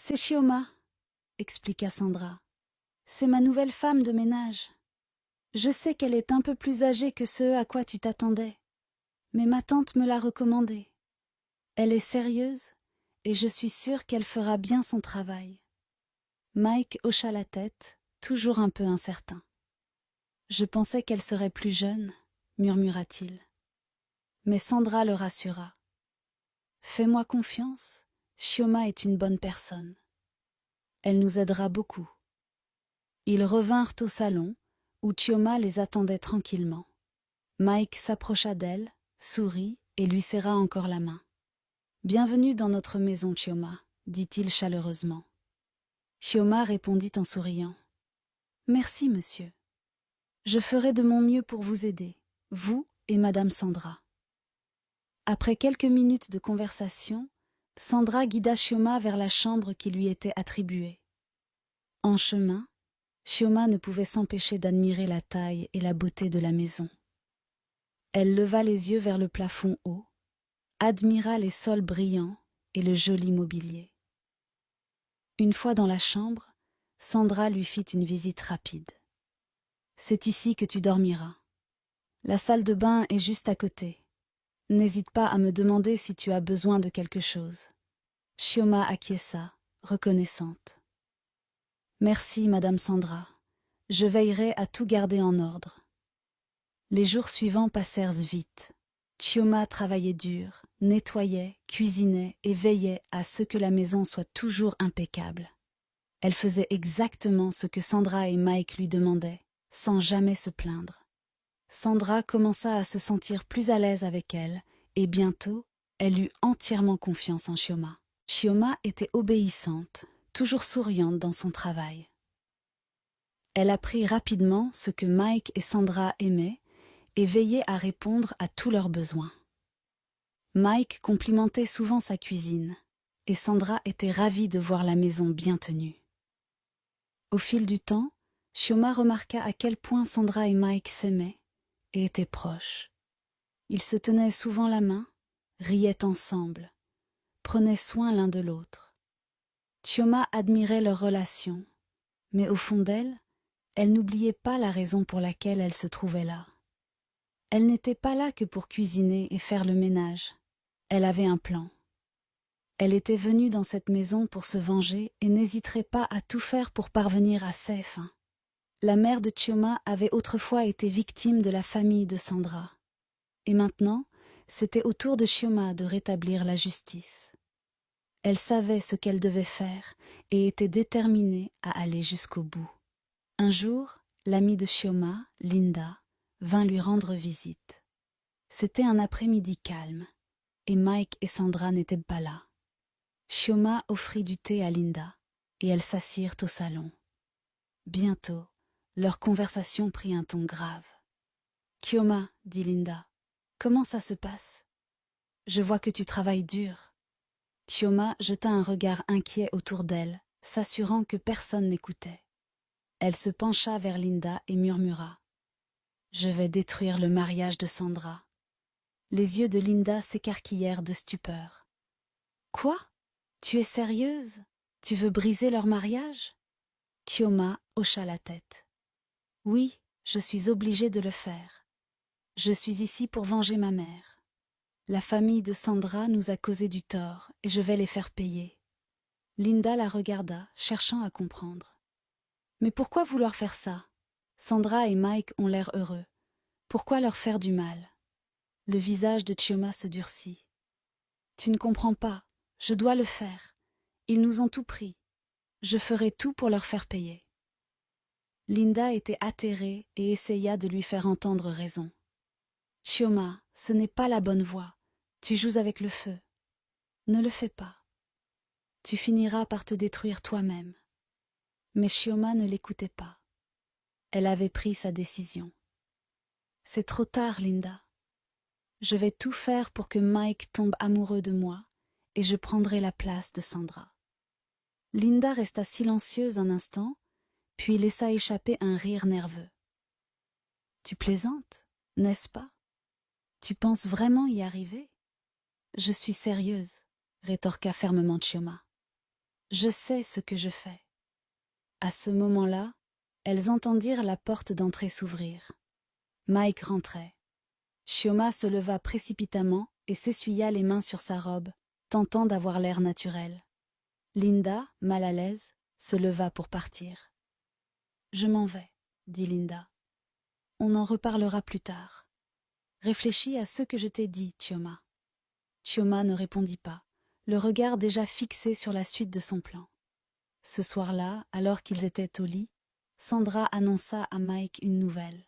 C'est Chioma, expliqua Sandra. C'est ma nouvelle femme de ménage. Je sais qu'elle est un peu plus âgée que ce à quoi tu t'attendais, mais ma tante me l'a recommandée. Elle est sérieuse, et je suis sûre qu'elle fera bien son travail. Mike hocha la tête, toujours un peu incertain. Je pensais qu'elle serait plus jeune, murmura-t-il. Mais Sandra le rassura. Fais-moi confiance, Chioma est une bonne personne. Elle nous aidera beaucoup. Ils revinrent au salon, où Chioma les attendait tranquillement. Mike s'approcha d'elle, sourit et lui serra encore la main. « Bienvenue dans notre maison, Chioma, dit-il chaleureusement. Chioma répondit en souriant. « Merci, monsieur. Je ferai de mon mieux pour vous aider, vous et madame Sandra. » Après quelques minutes de conversation, Sandra guida Chioma vers la chambre qui lui était attribuée. En chemin, Chioma ne pouvait s'empêcher d'admirer la taille et la beauté de la maison. Elle leva les yeux vers le plafond haut, admira les sols brillants et le joli mobilier. Une fois dans la chambre, Sandra lui fit une visite rapide. « C'est ici que tu dormiras. La salle de bain est juste à côté. N'hésite pas à me demander si tu as besoin de quelque chose. » Chioma acquiesça, reconnaissante. « Merci, madame Sandra. Je veillerai à tout garder en ordre. » Les jours suivants passèrent vite. Chioma travaillait dur, nettoyait, cuisinait et veillait à ce que la maison soit toujours impeccable. Elle faisait exactement ce que Sandra et Mike lui demandaient, sans jamais se plaindre. Sandra commença à se sentir plus à l'aise avec elle, et bientôt, elle eut entièrement confiance en Chioma. Chioma était obéissante, toujours souriante dans son travail. Elle apprit rapidement ce que Mike et Sandra aimaient, et veillait à répondre à tous leurs besoins. Mike complimentait souvent sa cuisine, et Sandra était ravie de voir la maison bien tenue. Au fil du temps, Chioma remarqua à quel point Sandra et Mike s'aimaient et étaient proches. Ils se tenaient souvent la main, riaient ensemble, prenaient soin l'un de l'autre. Chioma admirait leur relation, mais au fond d'elle, elle n'oubliait pas la raison pour laquelle elle se trouvait là. Elle n'était pas là que pour cuisiner et faire le ménage. Elle avait un plan. Elle était venue dans cette maison pour se venger et n'hésiterait pas à tout faire pour parvenir à ses fins. La mère de Chioma avait autrefois été victime de la famille de Sandra. Et maintenant, c'était au tour de Chioma de rétablir la justice. Elle savait ce qu'elle devait faire et était déterminée à aller jusqu'au bout. Un jour, l'amie de Chioma, Linda, vint lui rendre visite. C'était un après-midi calme, et Mike et Sandra n'étaient pas là. Chioma offrit du thé à Linda, et elles s'assirent au salon. Bientôt, leur conversation prit un ton grave. « Chioma, dit Linda, comment ça se passe? Je vois que tu travailles dur. » Chioma jeta un regard inquiet autour d'elle, s'assurant que personne n'écoutait. Elle se pencha vers Linda et murmura. « Je vais détruire le mariage de Sandra. » Les yeux de Linda s'écarquillèrent de stupeur. « Quoi? Tu es sérieuse? Tu veux briser leur mariage? » Chioma hocha la tête. « Oui, je suis obligée de le faire. Je suis ici pour venger ma mère. La famille de Sandra nous a causé du tort et je vais les faire payer. » Linda la regarda, cherchant à comprendre. « Mais pourquoi vouloir faire ça? Sandra et Mike ont l'air heureux. Pourquoi leur faire du mal? » Le visage de Chioma se durcit. « Tu ne comprends pas, je dois le faire. Ils nous ont tout pris. Je ferai tout pour leur faire payer. » Linda était atterrée et essaya de lui faire entendre raison. « Chioma, ce n'est pas la bonne voie. Tu joues avec le feu. Ne le fais pas. Tu finiras par te détruire toi-même. » Mais Chioma ne l'écoutait pas. Elle avait pris sa décision. « C'est trop tard, Linda. Je vais tout faire pour que Mike tombe amoureux de moi et je prendrai la place de Sandra. » Linda resta silencieuse un instant, puis laissa échapper un rire nerveux. « Tu plaisantes, n'est-ce pas? Tu penses vraiment y arriver? »« Je suis sérieuse, » rétorqua fermement Chioma. Je sais ce que je fais. À ce moment-là, elles entendirent la porte d'entrée s'ouvrir. Mike rentrait. Chioma se leva précipitamment et s'essuya les mains sur sa robe, tentant d'avoir l'air naturel. Linda, mal à l'aise, se leva pour partir. « Je m'en vais, » dit Linda. « On en reparlera plus tard. Réfléchis à ce que je t'ai dit, Chioma. » Chioma ne répondit pas, le regard déjà fixé sur la suite de son plan. Ce soir-là, alors qu'ils étaient au lit, Sandra annonça à Mike une nouvelle.